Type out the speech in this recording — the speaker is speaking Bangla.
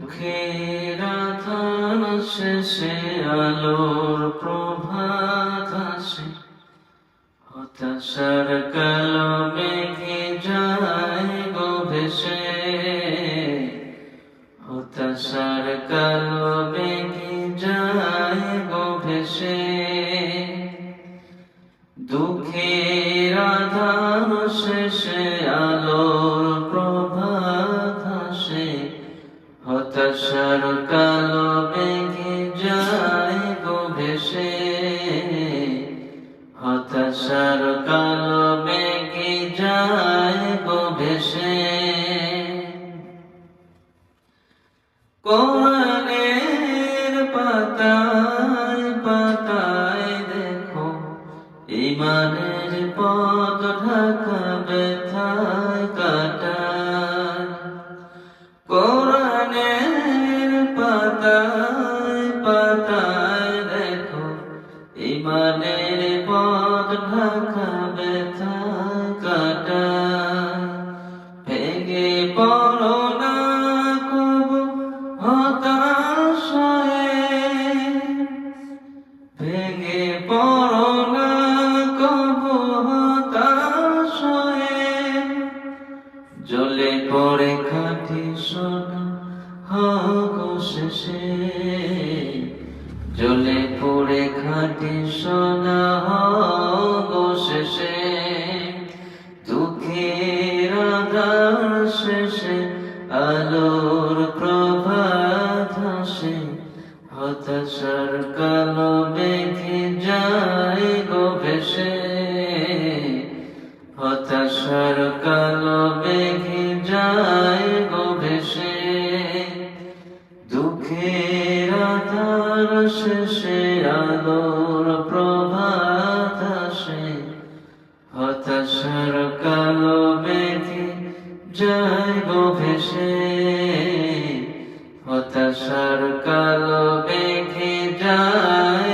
দুঃখের আধার শেষে আলোর প্রভাত আসে, হতাশার কালো মেঘে যায় গো ভেসে, হতাশার কালো মেঘে যায় গো ভেসে। দুঃখের আধার শেষে আলোর প্রভাত আসে, হতাশার কালো মেঘে যায় গো ভেসে, হতাশার কালো মেঘে যায় গো ভেসে। কোরআনের পাতায় পাতায় দেখো ঈমানের পথ ঢাকা ব্যথায় কাটায়। কোরআনের পাতায় পাতায় দেখো ঈমানের পথ ঢাকা ব্যথায় কাটায়। ভেঙে পড়ো না কবু হতাশ হয়ে, ভেঙে পড়ো না কবু হতাশ হয়ে। জ্বলে পড়ে খাঁটি সোনা গো শেষে, জ্বলে পড়ে খাঁটি সোনা গো শেষে। দুঃখের আধার শেষে আলোর প্রভাত আসে, হতাশার কালো মেঘে যায় গো ভেসে, হতাশার কালো মেঘে যায় গো ভেসে। দুঃখের আধার শেষে আলোর প্রভাত আসে, হতাশার কালো মেঘে যায় গো ভেসে, হতাশার কালো মেঘে যায়